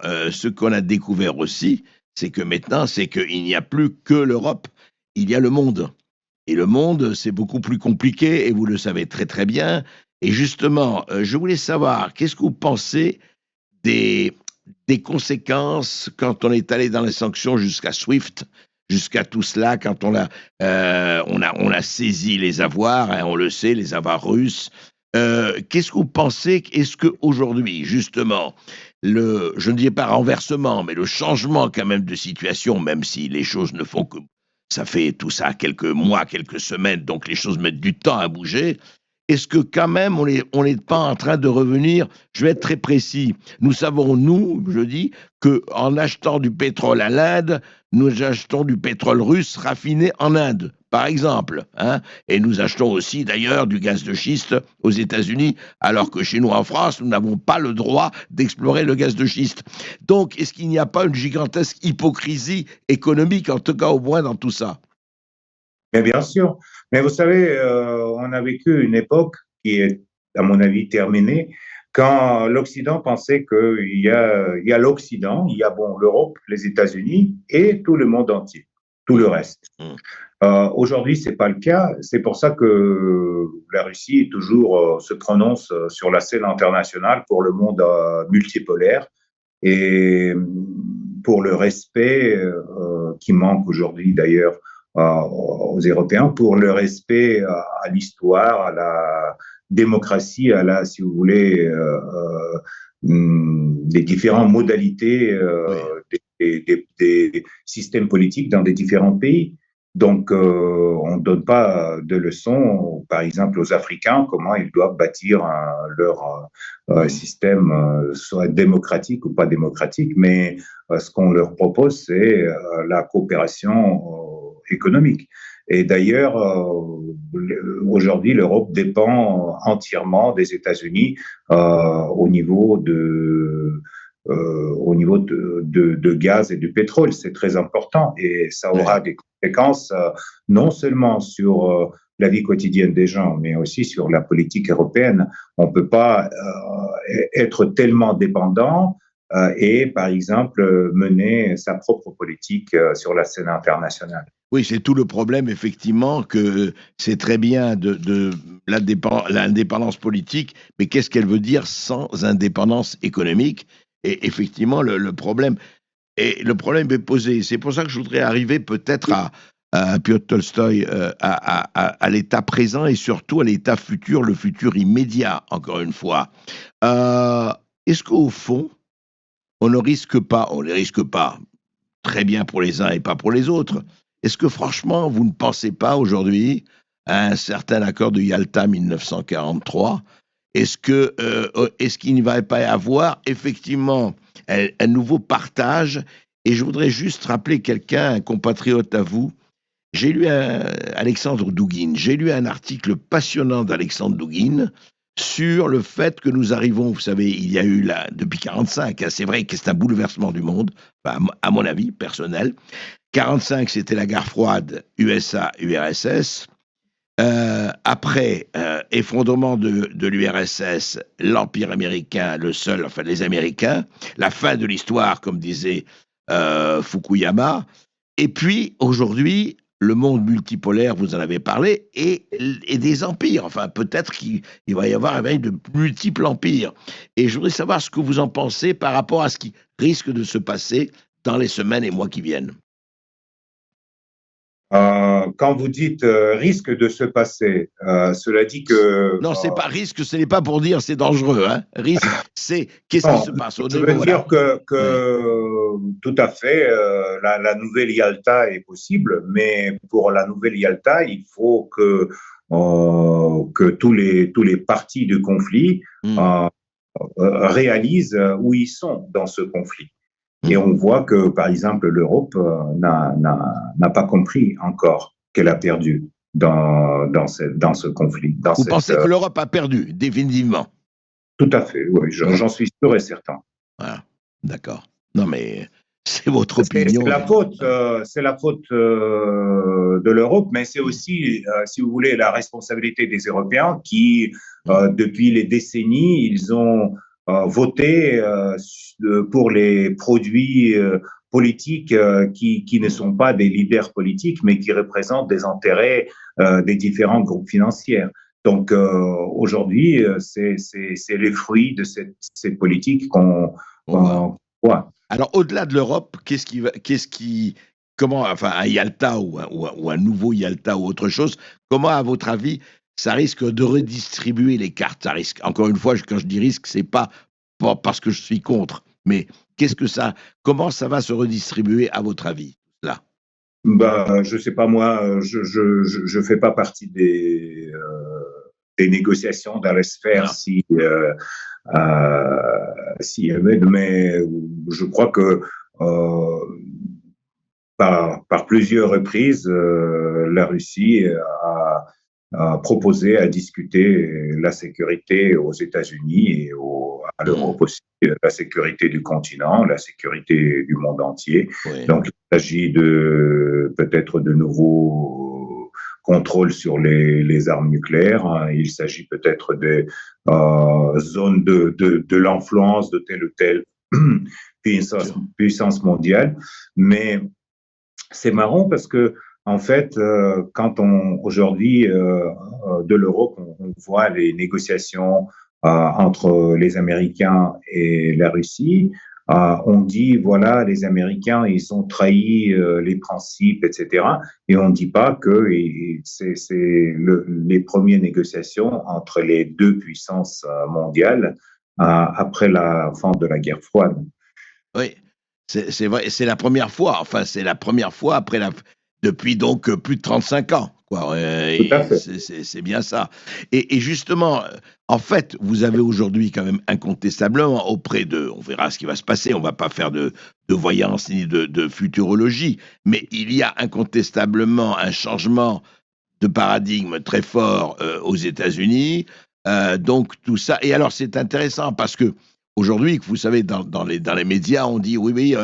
ce qu'on a découvert aussi, c'est que maintenant, c'est qu'il n'y a plus que l'Europe, il y a le monde. Et le monde, c'est beaucoup plus compliqué, et vous le savez très très bien. Et justement, je voulais savoir, qu'est-ce que vous pensez des, des conséquences quand on est allé dans les sanctions jusqu'à SWIFT, jusqu'à tout cela, quand on a saisi les avoirs, hein, on le sait, les avoirs russes. Qu'est-ce que vous pensez? Est-ce qu'aujourd'hui, justement, je ne dis pas renversement, mais le changement quand même de situation, même si les choses ne font que... Ça fait tout ça quelques mois, quelques semaines, donc les choses mettent du temps à bouger. Est-ce que quand même on n'est pas en train de revenir? Je vais être très précis. Nous savons, nous, je dis, qu'en achetant du pétrole à l'Inde, nous achetons du pétrole russe raffiné en Inde, par exemple. Hein, et nous achetons aussi, d'ailleurs, du gaz de schiste aux États-Unis, alors que chez nous, en France, nous n'avons pas le droit d'explorer le gaz de schiste. Donc, est-ce qu'il n'y a pas une gigantesque hypocrisie économique, en tout cas au moins dans tout ça? Mais bien sûr. Mais vous savez, on a vécu une époque qui est, à mon avis, terminée, quand l'Occident pensait qu'il y a l'Occident, il y a bon, l'Europe, les États-Unis et tout le monde entier, tout le reste. Hum. Aujourd'hui, c'est pas le cas. C'est pour ça que la Russie est toujours se prononce sur la scène internationale pour le monde multipolaire et pour le respect qui manque aujourd'hui d'ailleurs aux Européens, pour le respect à l'histoire, à la démocratie, à la, si vous voulez, des différentes modalités Oui. des systèmes politiques dans des différents pays. Donc, on ne donne pas de leçons, par exemple, aux Africains, comment ils doivent bâtir leur système, soit démocratique ou pas démocratique, mais ce qu'on leur propose, c'est la coopération économique. Et d'ailleurs, aujourd'hui, l'Europe dépend entièrement des États-Unis au niveau de gaz et du pétrole. C'est très important et ça Oui. aura des conséquences non seulement sur la vie quotidienne des gens, mais aussi sur la politique européenne. On ne peut pas être tellement dépendant et, par exemple, mener sa propre politique sur la scène internationale. Oui, c'est tout le problème, effectivement, que c'est très bien de l'indépendance politique, mais qu'est-ce qu'elle veut dire sans indépendance économique? Et effectivement, le problème est posé. C'est pour ça que je voudrais arriver peut-être à Piotr Tolstoï, à l'état présent et surtout à l'état futur, le futur immédiat, encore une fois. Euh, Est-ce qu'au fond, on ne risque pas, très bien pour les uns et pas pour les autres. Est-ce que franchement, vous ne pensez pas aujourd'hui à un certain accord de Yalta 1943? Est-ce qu'il ne va pas y avoir effectivement un nouveau partage? Et je voudrais juste rappeler quelqu'un, un compatriote à vous. J'ai lu Alexandre Douguine. J'ai lu un article passionnant d'Alexandre Douguine sur le fait que nous arrivons, vous savez, il y a eu là, depuis 45, hein, c'est vrai que c'est un bouleversement du monde, enfin, à mon avis personnel. 45, c'était la guerre froide USA-URSS. Après, effondrement de l'URSS, l'Empire américain, le seul, enfin les Américains, la fin de l'histoire, comme disait Fukuyama. Et puis, aujourd'hui, le monde multipolaire, vous en avez parlé, et des empires. Enfin, peut-être qu'il va y avoir un règne de multiples empires. Et je voudrais savoir ce que vous en pensez par rapport à ce qui risque de se passer dans les semaines et mois qui viennent. Quand vous dites risque de se passer, cela dit que Non, c'est pas risque, ce n'est pas pour dire c'est dangereux. Hein. Risque, c'est qu'est-ce qui non, se passe au je veux niveau, voilà. dire Oui. tout à fait, la nouvelle Yalta est possible, mais pour la nouvelle Yalta, il faut que tous les partis du conflit Hum, euh, réalisent où ils sont dans ce conflit. Et hum. on voit que, par exemple, l'Europe n'a pas compris encore qu'elle a perdu dans ce conflit, dans Vous cette, pensez que l'Europe a perdu, définitivement? tout à fait, oui, j'en suis sûr et certain. Voilà. D'accord. Non, mais c'est votre opinion. C'est la faute de l'Europe, mais c'est aussi, si vous voulez, la responsabilité des Européens qui, Hum, depuis les décennies, ils ont voter pour les produits politiques qui ne sont pas des leaders politiques, mais qui représentent des intérêts des différents groupes financiers. Donc aujourd'hui, c'est les fruits de cette politique qu'on voit. Alors, au-delà de l'Europe, comment, enfin, un Yalta ou un nouveau Yalta ou autre chose, comment, à votre avis, ça risque de redistribuer les cartes? Ça risque, encore une fois, quand je dis risque, c'est pas parce que je suis contre, mais comment ça va se redistribuer, à votre avis, là? Bah, je sais pas, moi, je fais pas partie des négociations dans la sphère mais je crois que par plusieurs reprises, la Russie a proposé à discuter la sécurité aux États-Unis et à l'Europe aussi, la sécurité du continent, la sécurité du monde entier. Oui. Donc, il s'agit peut-être de nouveaux contrôles sur les armes nucléaires. Il s'agit peut-être des zones de l'influence de telle ou telle puissance mondiale. Mais c'est marrant parce que, en fait, quand aujourd'hui, de l'Europe, on voit les négociations entre les Américains et la Russie, on dit, voilà, les Américains, ils ont trahi les principes, etc. Et on ne dit pas que c'est les premières négociations entre les deux puissances mondiales après la fin de la guerre froide. Oui, c'est vrai, c'est la première fois, enfin, c'est la première fois depuis donc plus de 35 ans, quoi. Tout à fait. C'est bien ça. Et justement, en fait, vous avez aujourd'hui quand même incontestablement on verra ce qui va se passer, on va pas faire de voyance ni de futurologie, mais il y a incontestablement un changement de paradigme très fort aux États-Unis. Donc tout ça. Et alors c'est intéressant parce que aujourd'hui, vous savez, dans les médias, on dit oui,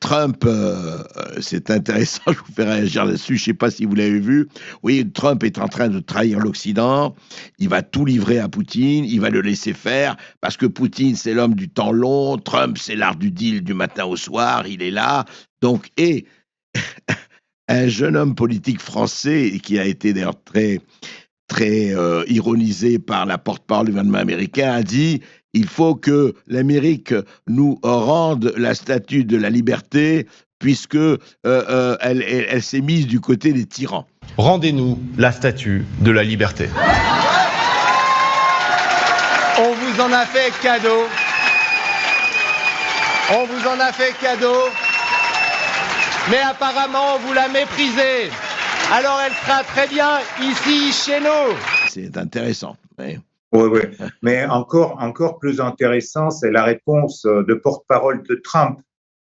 Trump, c'est intéressant, je vous fais réagir là-dessus, je ne sais pas si vous l'avez vu. Oui, Trump est en train de trahir l'Occident, il va tout livrer à Poutine, il va le laisser faire, parce que Poutine, c'est l'homme du temps long, Trump, c'est l'art du deal du matin au soir, il est là. Donc, et un jeune homme politique français qui a été d'ailleurs très ironisé par la porte-parole du gouvernement américain, a dit « Il faut que l'Amérique nous rende la statue de la liberté puisque elle s'est mise du côté des tyrans. » Rendez-nous la statue de la liberté. On vous en a fait cadeau. On vous en a fait cadeau. Mais apparemment, vous la méprisez. Alors elle sera très bien ici, chez nous. C'est intéressant. Oui. Oui. Mais encore plus intéressant, c'est la réponse de porte-parole de Trump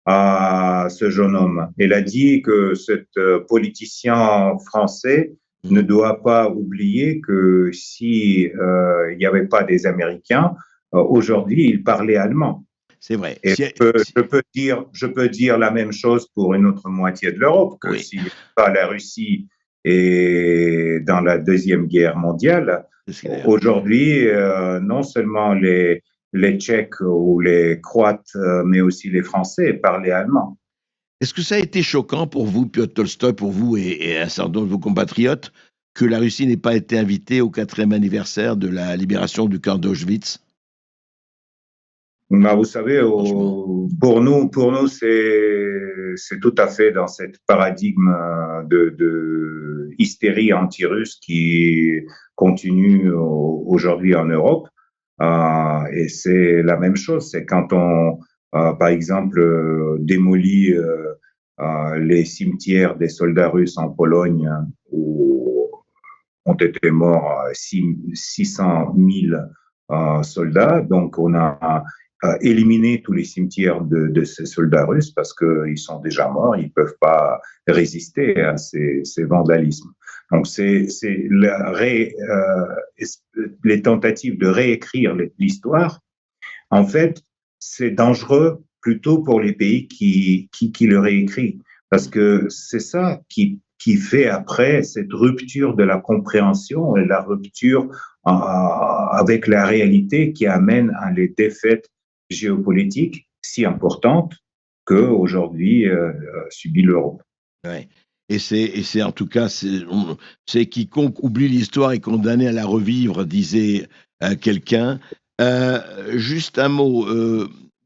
à ce jeune homme. Il a dit que cet politicien français ne doit pas oublier que si il n'y avait pas des Américains, aujourd'hui, il parlait allemand. C'est vrai. Et je peux dire la même chose pour une autre moitié de l'Europe, que s'il n'y a pas la Russie et dans la Deuxième Guerre mondiale, aujourd'hui, non seulement les Tchèques ou les Croates, mais aussi les Français parlaient allemand. Est-ce que ça a été choquant pour vous, Piotr Tolstoï, pour vous et un certain nombre de vos compatriotes, que la Russie n'ait pas été invitée au 4e anniversaire de la libération du camp d'Auschwitz? Bah, vous savez, pour nous, c'est tout à fait dans cet paradigme de hystérie anti-russe qui continue aujourd'hui en Europe. Et c'est la même chose. C'est quand on, par exemple, démolit les cimetières des soldats russes en Pologne où ont été morts 600 000 soldats. Donc, on a éliminer tous les cimetières de ces soldats russes parce qu'ils sont déjà morts, ils ne peuvent pas résister à ces vandalismes. Donc, c'est les tentatives de réécrire l'histoire, en fait, c'est dangereux plutôt pour les pays qui le réécrit, parce que c'est ça qui fait après cette rupture de la compréhension et la rupture avec la réalité qui amène à les défaites géopolitiques si importantes qu'aujourd'hui subit l'Europe. Ouais. Et c'est en tout cas, c'est quiconque oublie l'histoire est condamné à la revivre, disait quelqu'un. Juste un mot.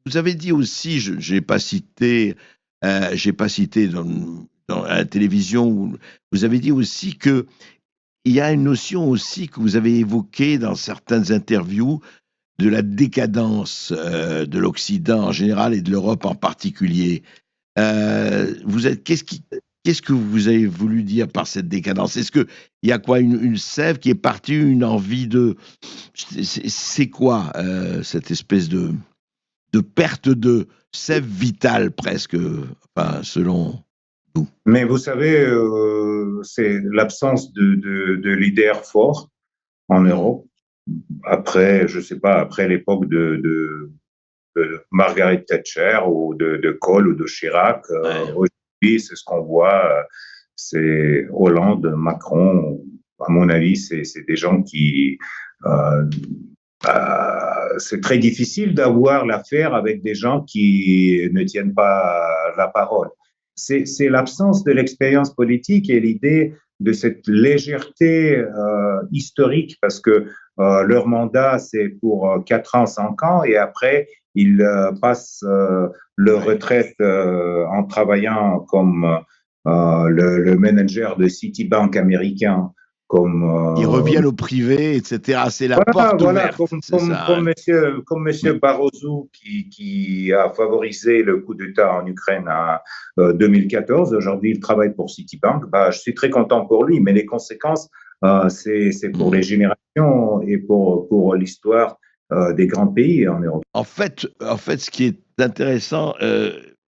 Vous avez dit aussi, j'ai pas cité dans la télévision, vous avez dit aussi que il y a une notion aussi que vous avez évoquée dans certaines interviews de la décadence de l'Occident en général et de l'Europe en particulier. Qu'est-ce que vous avez voulu dire par cette décadence? Est-ce qu'il y a quoi, une sève qui est partie, une envie de... C'est quoi cette espèce de perte de sève vitale presque, enfin, selon vous? Mais vous savez, c'est l'absence de leaders forts en Europe. Après, je sais pas, après l'époque de Margaret Thatcher ou de Kohl ou de Chirac, aujourd'hui, c'est ce qu'on voit, c'est Hollande, Macron. À mon avis, c'est des gens qui... c'est très difficile d'avoir l'affaire avec des gens qui ne tiennent pas la parole. C'est l'absence de l'expérience politique et l'idée de cette légèreté historique, parce que leur mandat, c'est pour 4 ans, 5 ans, et après, ils passent leur retraite en travaillant comme le manager de Citibank américain. Ils reviennent au privé, etc. C'est la porte ouverte. Comme monsieur Barroso qui a favorisé le coup d'État en Ukraine en 2014. Aujourd'hui, il travaille pour Citibank. Je suis très content pour lui, mais les conséquences, c'est pour les générations et pour l'histoire des grands pays en Europe. En fait, ce qui est intéressant,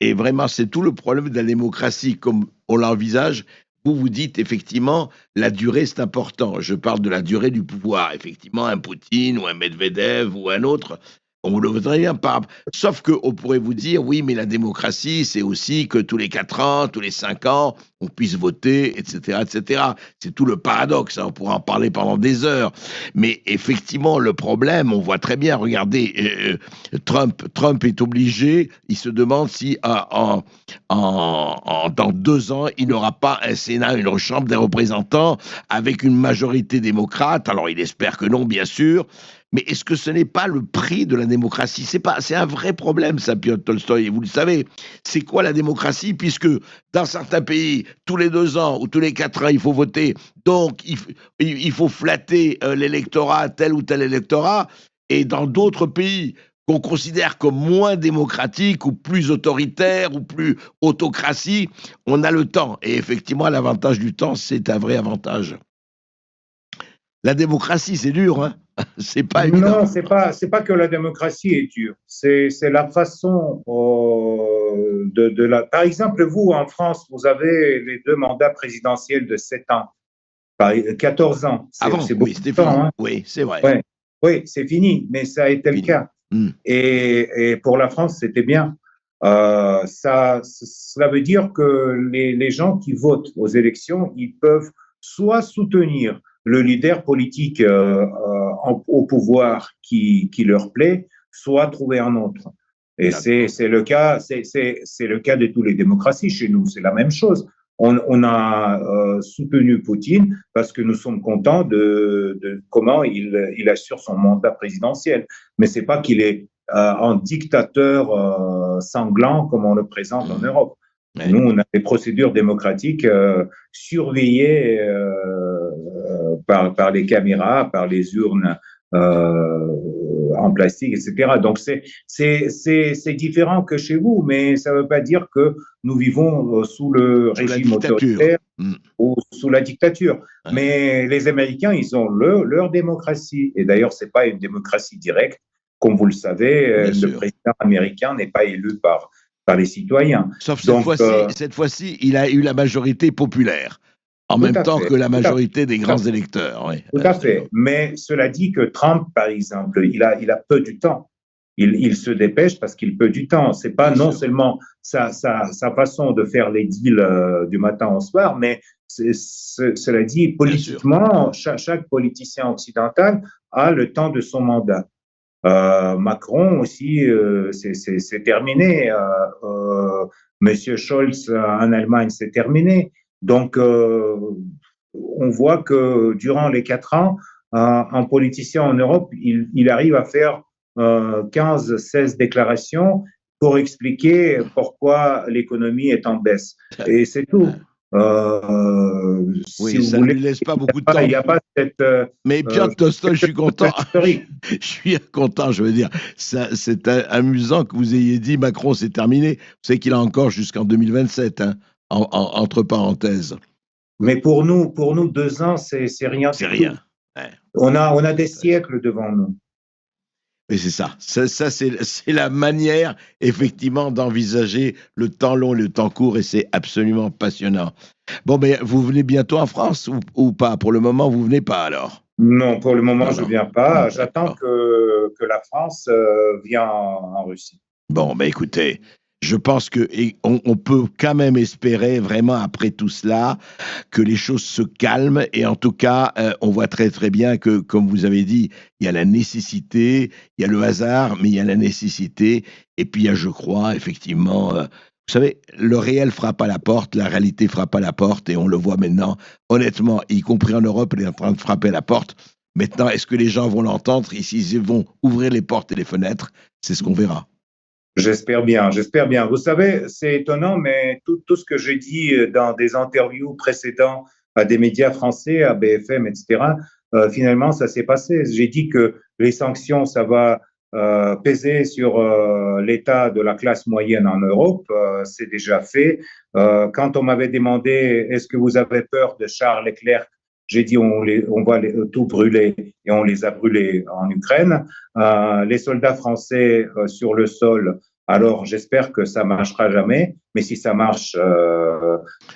et vraiment, c'est tout le problème de la démocratie, comme on l'envisage. Vous dites effectivement la durée c'est important. Je parle de la durée du pouvoir. Effectivement, un Poutine ou un Medvedev ou un autre, on le voudrait bien pas. Sauf qu'on pourrait vous dire oui, mais la démocratie c'est aussi que tous les 4 ans, tous les 5 ans, on puisse voter, etc., etc. C'est tout le paradoxe. On pourra en parler pendant des heures. Mais effectivement, le problème, on voit très bien. Regardez, Trump est obligé. Il se demande si dans 2 ans, il n'aura pas un Sénat, une chambre des représentants avec une majorité démocrate. Alors, il espère que non, bien sûr. Mais est-ce que ce n'est pas le prix de la démocratie? C'est un vrai problème, ça, Piotr Tolstoï, et vous le savez. C'est quoi la démocratie? Puisque dans certains pays, tous les 2 ans ou tous les 4 ans, il faut voter. Donc, il faut flatter l'électorat, tel ou tel électorat. Et dans d'autres pays qu'on considère comme moins démocratiques ou plus autoritaires ou plus autocratie, on a le temps. Et effectivement, l'avantage du temps, c'est un vrai avantage. La démocratie, c'est dur, hein? C'est pas évident. Non, c'est pas que la démocratie est dure. C'est la façon de la. Par exemple, vous, en France, vous avez les 2 mandats présidentiels de 7 ans, 14 ans. C'est oui, c'était fini. Hein? Oui, c'est vrai. Ouais. Oui, c'est fini, mais ça a été le cas. Et pour la France, c'était bien. Cela veut dire que les gens qui votent aux élections, ils peuvent soit soutenir le leader politique au pouvoir qui leur plaît, soit trouver un autre. Et c'est le cas de toutes les démocraties chez nous. C'est la même chose. On a soutenu Poutine parce que nous sommes contents de comment il assure son mandat présidentiel. Mais c'est pas qu'il est un dictateur sanglant comme on le présente en Europe. Ouais. Nous, on a des procédures démocratiques surveillées par les caméras, par les urnes en plastique, etc. Donc, c'est différent que chez vous, mais ça ne veut pas dire que nous vivons sous le régime autoritaire ou sous la dictature. Ouais. Mais les Américains, ils ont leur démocratie. Et d'ailleurs, ce n'est pas une démocratie directe. Comme vous le savez, le président américain n'est pas élu par les citoyens. Sauf cette fois-ci, il a eu la majorité populaire. En même temps que la majorité des grands électeurs. Oui. Tout à fait. Mais cela dit que Trump, par exemple, il a peu du temps. Il se dépêche parce qu'il peut du temps. C'est pas non seulement sa façon de faire les deals du matin au soir, mais cela dit, politiquement, chaque politicien occidental a le temps de son mandat. Macron aussi, c'est terminé. Monsieur Scholz en Allemagne, c'est terminé. Donc, on voit que durant les 4 ans, un politicien en Europe, il arrive à faire 15-16 déclarations pour expliquer pourquoi l'économie est en baisse. Et c'est tout. Oui, si ça ne lui laisse pas beaucoup de temps. Il n'y a pas cette. Mais Piotr Tolstoï, je suis content. Je suis content, je veux dire. C'est amusant que vous ayez dit Macron, c'est terminé. Vous savez qu'il a encore jusqu'en 2027, hein, entre parenthèses. Mais pour nous 2 ans, c'est rien. C'est rien. Ouais. On a des siècles devant nous. Mais c'est ça. Ça c'est la manière, effectivement, d'envisager le temps long et le temps court, et c'est absolument passionnant. Bon, mais vous venez bientôt en France ou pas? Pour le moment, vous venez pas, alors? Non, pour le moment, je ne viens pas. J'attends que la France vienne en Russie. Bon, ben écoutez, je pense qu'on peut quand même espérer, vraiment, après tout cela, que les choses se calment. Et en tout cas, on voit très très bien que, comme vous avez dit, il y a la nécessité, il y a le hasard, mais il y a la nécessité. Et puis, il y a, je crois, effectivement, vous savez, le réel frappe à la porte, la réalité frappe à la porte, et on le voit maintenant, honnêtement, y compris en Europe, elle est en train de frapper à la porte. Maintenant, est-ce que les gens vont l'entendre? Ici, ils vont ouvrir les portes et les fenêtres? C'est ce qu'on verra. J'espère bien, j'espère bien. Vous savez, c'est étonnant, mais tout ce que j'ai dit dans des interviews précédentes à des médias français, à BFM, etc., finalement, ça s'est passé. J'ai dit que les sanctions, ça va peser sur l'état de la classe moyenne en Europe. C'est déjà fait. Quand on m'avait demandé, est-ce que vous avez peur de Charles Leclerc? J'ai dit, on va tout brûler, et on les a brûlés en Ukraine. Les soldats français sur le sol, alors j'espère que ça marchera jamais, mais si ça marche,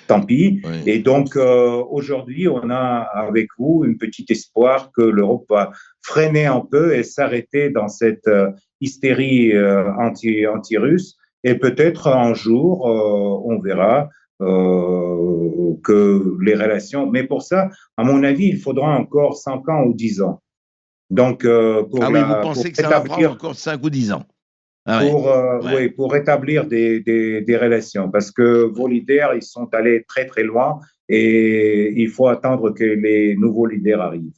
tant pis. Oui. Et donc, aujourd'hui, on a avec vous un petit espoir que l'Europe va freiner un peu et s'arrêter dans cette hystérie anti-russe. Et peut-être un jour, on verra que les relations... Mais pour ça, à mon avis, il faudra encore 5 ans ou 10 ans. Donc, vous pensez que ça va prendre encore 5 ou 10 ans? Pour rétablir des relations, parce que vos leaders, ils sont allés très très loin et il faut attendre que les nouveaux leaders arrivent.